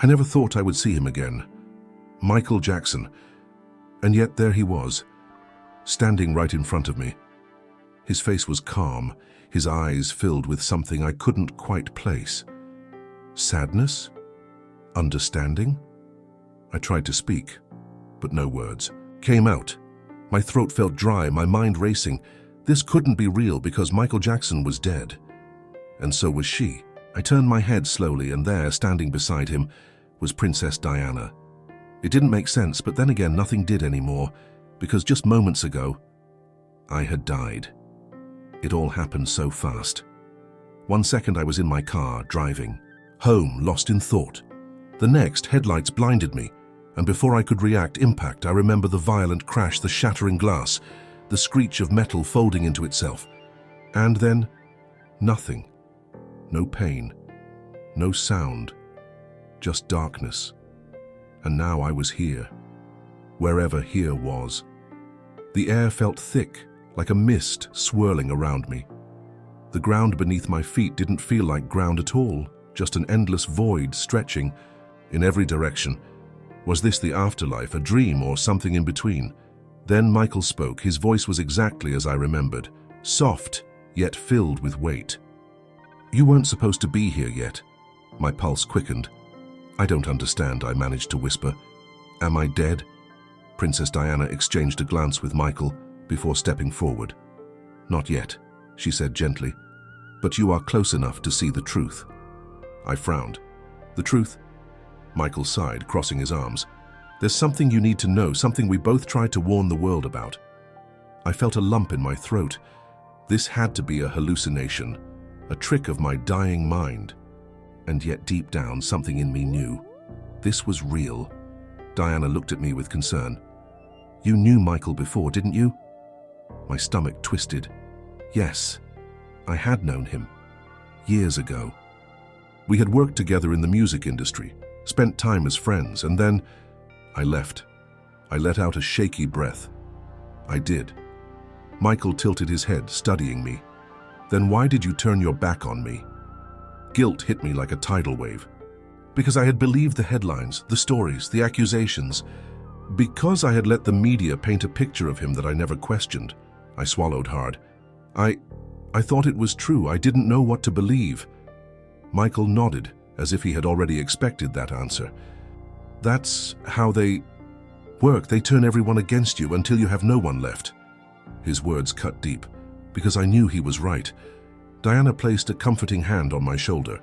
I never thought I would see him again. Michael Jackson. And yet there he was, standing right in front of me. His face was calm, his eyes filled with something I couldn't quite place. Sadness? Understanding? I tried to speak, but no words came out. My throat felt dry, my mind racing. This couldn't be real because Michael Jackson was dead. And so was she. I turned my head slowly, and there, standing beside him, was Princess Diana. It didn't make sense, but then again nothing did anymore, because just moments ago, I had died. It all happened so fast. 1 second I was in my car, driving. Home, lost in thought. The next, headlights blinded me, and before I could react, impact. I remember the violent crash, the shattering glass, the screech of metal folding into itself. And then, nothing. No pain. No sound. Just darkness. And now I was here. Wherever here was. The air felt thick, like a mist swirling around me. The ground beneath my feet didn't feel like ground at all, just an endless void stretching in every direction. Was this the afterlife, a dream, or something in between? Then Michael spoke. His voice was exactly as I remembered, soft, yet filled with weight. "You weren't supposed to be here yet." My pulse quickened. "I don't understand," I managed to whisper. "Am I dead?" Princess Diana exchanged a glance with Michael before stepping forward. "Not yet," she said gently, "but you are close enough to see the truth." I frowned. "The truth?" Michael sighed, crossing his arms. "There's something you need to know, something we both tried to warn the world about." I felt a lump in my throat. This had to be a hallucination, a trick of my dying mind. And yet deep down, something in me knew. This was real. Diana looked at me with concern. "You knew Michael before, didn't you?" My stomach twisted. Yes, I had known him. Years ago. We had worked together in the music industry, spent time as friends, and then I left. I let out a shaky breath. I did. Michael tilted his head, studying me. "Then why did you turn your back on me?" Guilt hit me like a tidal wave. Because I had believed the headlines, the stories, the accusations. Because I had let the media paint a picture of him that I never questioned. I swallowed hard. I thought it was true. I didn't know what to believe. Michael nodded, as if he had already expected that answer. "That's how they work. They turn everyone against you until you have no one left." His words cut deep, because I knew he was right. Diana placed a comforting hand on my shoulder.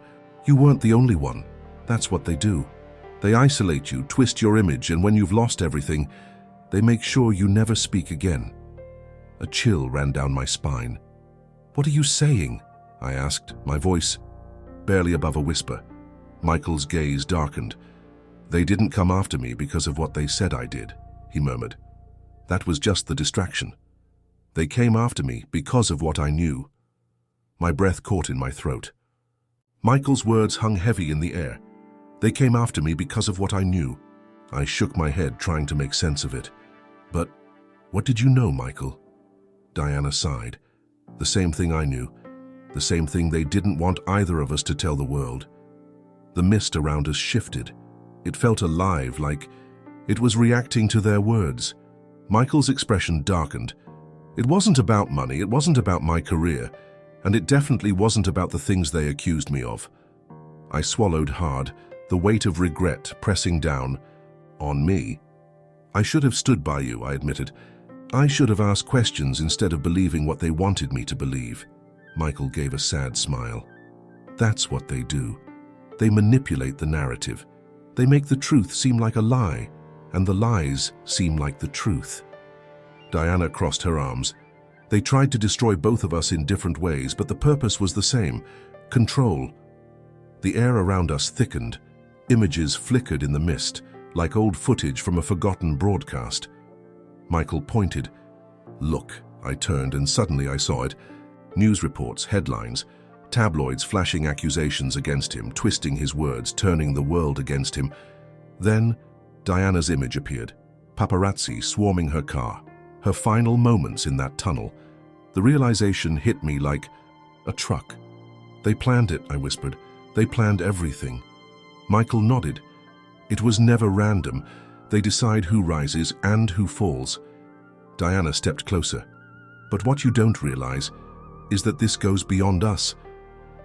"You weren't the only one. That's what they do. They isolate you, twist your image, and when you've lost everything, they make sure you never speak again." A chill ran down my spine. "What are you saying?" I asked, my voice barely above a whisper. Michael's gaze darkened. "They didn't come after me because of what they said I did," he murmured. "That was just the distraction. They came after me because of what I knew." My breath caught in my throat. Michael's words hung heavy in the air. "They came after me because of what I knew." I shook my head, trying to make sense of it. "But what did you know, Michael?" Diana sighed. "The same thing I knew. The same thing they didn't want either of us to tell the world." The mist around us shifted. It felt alive, like it was reacting to their words. Michael's expression darkened. It wasn't about money, it wasn't about my career, and it definitely wasn't about the things they accused me of. I swallowed hard, the weight of regret pressing down on me. "I should have stood by you," I admitted. "I should have asked questions instead of believing what they wanted me to believe." Michael gave a sad smile. "That's what they do. They manipulate the narrative. They make the truth seem like a lie, and the lies seem like the truth." Diana crossed her arms. "They tried to destroy both of us in different ways, but the purpose was the same: control." The air around us thickened. Images flickered in the mist, like old footage from a forgotten broadcast. Michael pointed. "Look." I turned, and suddenly I saw it. News reports, headlines, tabloids flashing accusations against him, twisting his words, turning the world against him. Then Diana's image appeared, paparazzi swarming her car, her final moments in that tunnel. The realization hit me like a truck. "They planned it," I whispered. "They planned everything." Michael nodded. It was never random. They decide who rises and who falls. Diana stepped closer. But what you don't realize is that this goes beyond us.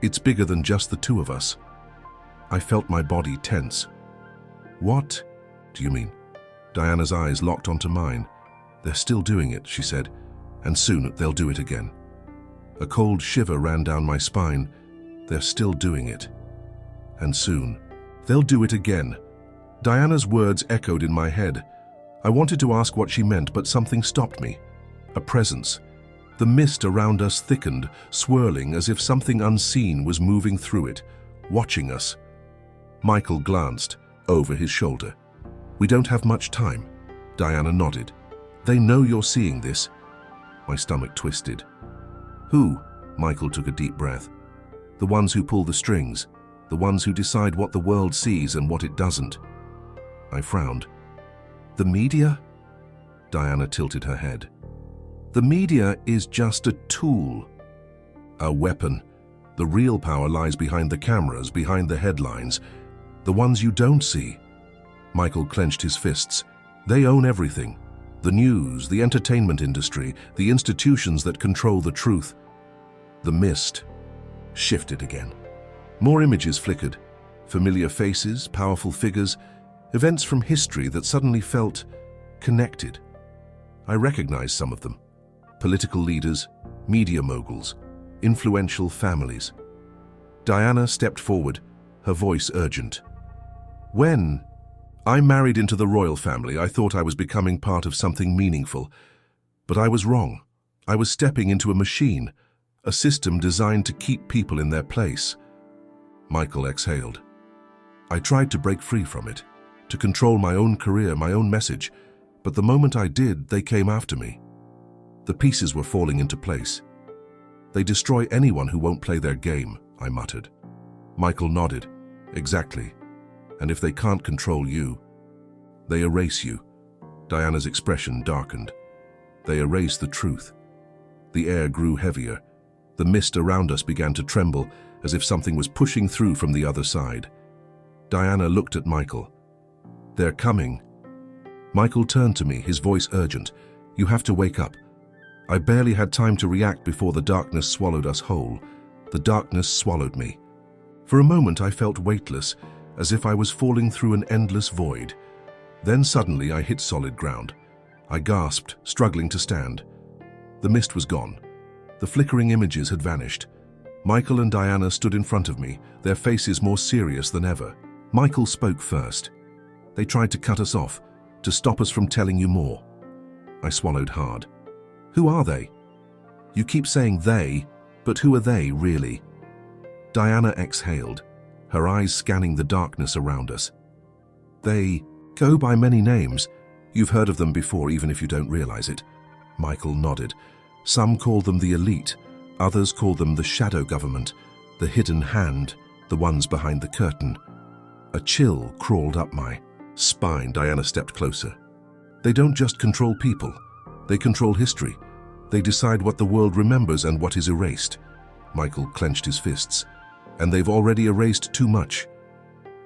It's bigger than just the two of us. I felt my body tense. What do you mean? Diana's eyes locked onto mine. They're still doing it, she said, and soon they'll do it again. A cold shiver ran down my spine. They're still doing it. And soon, they'll do it again. Diana's words echoed in my head. I wanted to ask what she meant, but something stopped me. A presence. The mist around us thickened, swirling as if something unseen was moving through it, watching us. Michael glanced over his shoulder. We don't have much time. Diana nodded. They know you're seeing this. My stomach twisted. Who? Michael took a deep breath. The ones who pull the strings. The ones who decide what the world sees and what it doesn't. I frowned. The media? Diana tilted her head. The media is just a tool. A weapon. The real power lies behind the cameras, behind the headlines. The ones you don't see. Michael clenched his fists. They own everything. The news, the entertainment industry, the institutions that control the truth. The mist shifted again. More images flickered. Familiar faces, powerful figures, events from history that suddenly felt connected. I recognized some of them. Political leaders, media moguls, influential families. Diana stepped forward, her voice urgent. When I married into the royal family, I thought I was becoming part of something meaningful. But I was wrong. I was stepping into a machine, a system designed to keep people in their place. Michael exhaled. I tried to break free from it, to control my own career, my own message, but the moment I did, they came after me. The pieces were falling into place. They destroy anyone who won't play their game, I muttered. Michael nodded. Exactly. And if they can't control you, they erase you. Diana's expression darkened. They erase the truth. The air grew heavier. The mist around us began to tremble, as if something was pushing through from the other side. Diana looked at Michael. They're coming. Michael turned to me, his voice urgent. You have to wake up. I barely had time to react before the darkness swallowed us whole. The darkness swallowed me. For a moment I felt weightless, as if I was falling through an endless void. Then suddenly I hit solid ground. I gasped, struggling to stand. The mist was gone. The flickering images had vanished. Michael and Diana stood in front of me, their faces more serious than ever. Michael spoke first. They tried to cut us off, to stop us from telling you more. I swallowed hard. Who are they? You keep saying they, but who are they, really? Diana exhaled, her eyes scanning the darkness around us. They go by many names. You've heard of them before, even if you don't realize it. Michael nodded. Some call them the elite. Others call them the shadow government, the hidden hand, the ones behind the curtain. A chill crawled up my spine. Diana stepped closer. They don't just control people. They control history. They decide what the world remembers and what is erased. Michael clenched his fists. And they've already erased too much.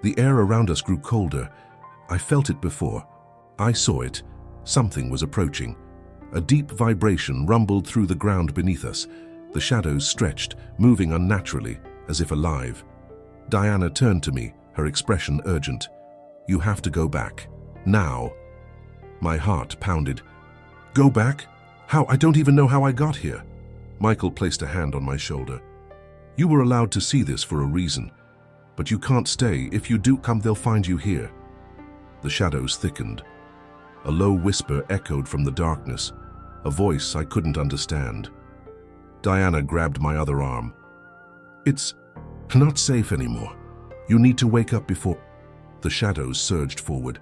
The air around us grew colder. I felt it before. I saw it. Something was approaching. A deep vibration rumbled through the ground beneath us. The shadows stretched, moving unnaturally, as if alive. Diana turned to me, her expression urgent. You have to go back. Now. My heart pounded. Go back? How? I don't even know how I got here. Michael placed a hand on my shoulder. You were allowed to see this for a reason. But you can't stay. If you do come, they'll find you here. The shadows thickened. A low whisper echoed from the darkness, a voice I couldn't understand. Diana grabbed my other arm. It's not safe anymore. You need to wake up before... The shadows surged forward.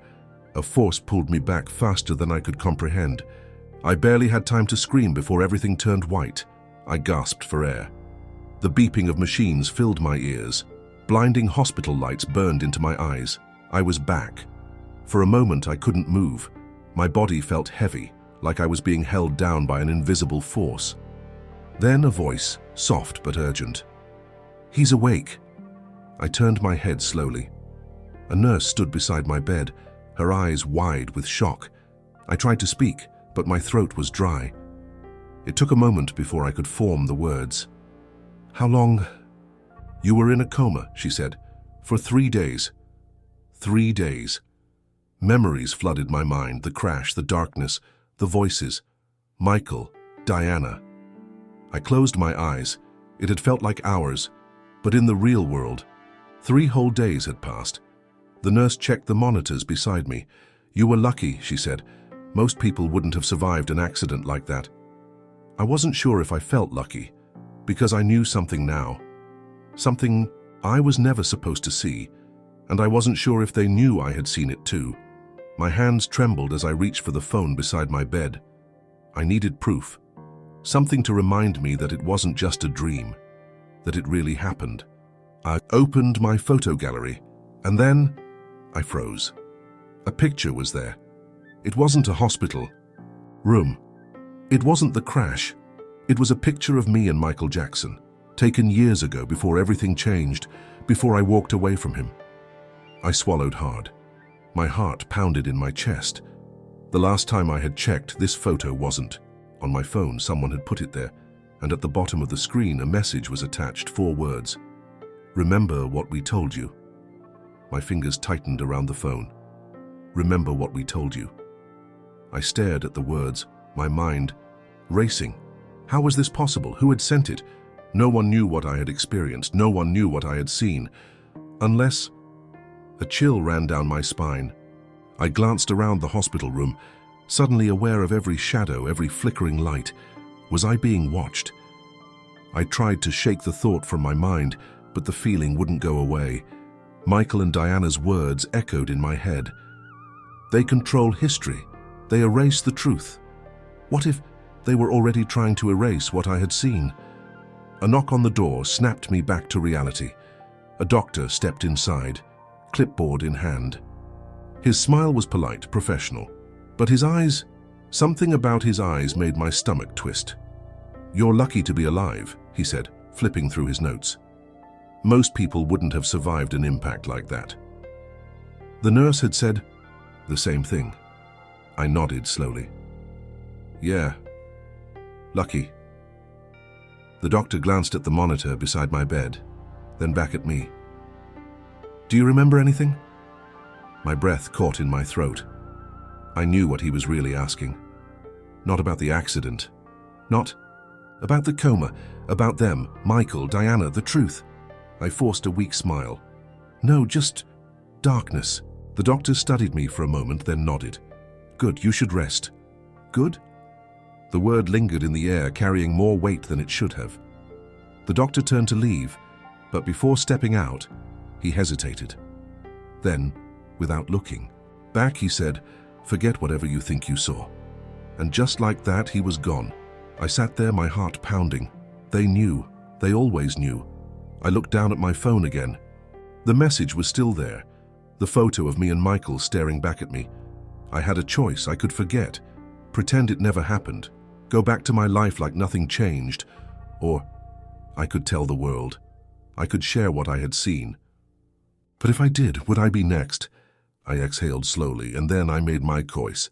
A force pulled me back faster than I could comprehend. I barely had time to scream before everything turned white. I gasped for air. The beeping of machines filled my ears. Blinding hospital lights burned into my eyes. I was back. For a moment I couldn't move. My body felt heavy, like I was being held down by an invisible force. Then a voice, soft but urgent. He's awake. I turned my head slowly. A nurse stood beside my bed, her eyes wide with shock. I tried to speak, but my throat was dry. It took a moment before I could form the words. "How long?" "You were in a coma," she said. "For 3 days." 3 days. Memories flooded my mind, the crash, the darkness, the voices. Michael, Diana. I closed my eyes. It had felt like hours, but in the real world, 3 whole days had passed. The nurse checked the monitors beside me. "You were lucky," she said. "Most people wouldn't have survived an accident like that." I wasn't sure if I felt lucky, because I knew something now. Something I was never supposed to see, and I wasn't sure if they knew I had seen it too. My hands trembled as I reached for the phone beside my bed. I needed proof, something to remind me that it wasn't just a dream, that it really happened. I opened my photo gallery, and then I froze. A picture was there. It wasn't a hospital room. It wasn't the crash. It was a picture of me and Michael Jackson, taken years ago before everything changed, before I walked away from him. I swallowed hard. My heart pounded in my chest. The last time I had checked, this photo wasn't. On my phone, someone had put it there, and at the bottom of the screen, a message was attached, 4 words. "Remember what we told you." My fingers tightened around the phone. "Remember what we told you." I stared at the words, my mind racing. How was this possible? Who had sent it? No one knew what I had experienced. No one knew what I had seen. Unless... A chill ran down my spine. I glanced around the hospital room, suddenly aware of every shadow, every flickering light. Was I being watched? I tried to shake the thought from my mind, but the feeling wouldn't go away. Michael and Diana's words echoed in my head. They control history. They erase the truth. What if they were already trying to erase what I had seen? A knock on the door snapped me back to reality. A doctor stepped inside, clipboard in hand. His smile was polite, professional, but his eyes, something about his eyes made my stomach twist. "You're lucky to be alive," he said, flipping through his notes. "Most people wouldn't have survived an impact like that." The nurse had said the same thing. I nodded slowly. "Yeah, lucky." The doctor glanced at the monitor beside my bed, then back at me. "Do you remember anything?" My breath caught in my throat. I knew what he was really asking. Not about the accident. Not about the coma. About them, Michael, Diana, the truth. I forced a weak smile. "No, just darkness." The doctor studied me for a moment, then nodded. "Good, you should rest." "Good?" The word lingered in the air, carrying more weight than it should have. The doctor turned to leave, but before stepping out, he hesitated. Then, without looking back, he said, "Forget whatever you think you saw." And just like that, he was gone. I sat there, my heart pounding. They knew. They always knew. I looked down at my phone again. The message was still there. The photo of me and Michael staring back at me. I had a choice. I could forget, pretend it never happened, go back to my life like nothing changed, or I could tell the world. I could share what I had seen. But if I did, would I be next? I exhaled slowly, and then I made my choice.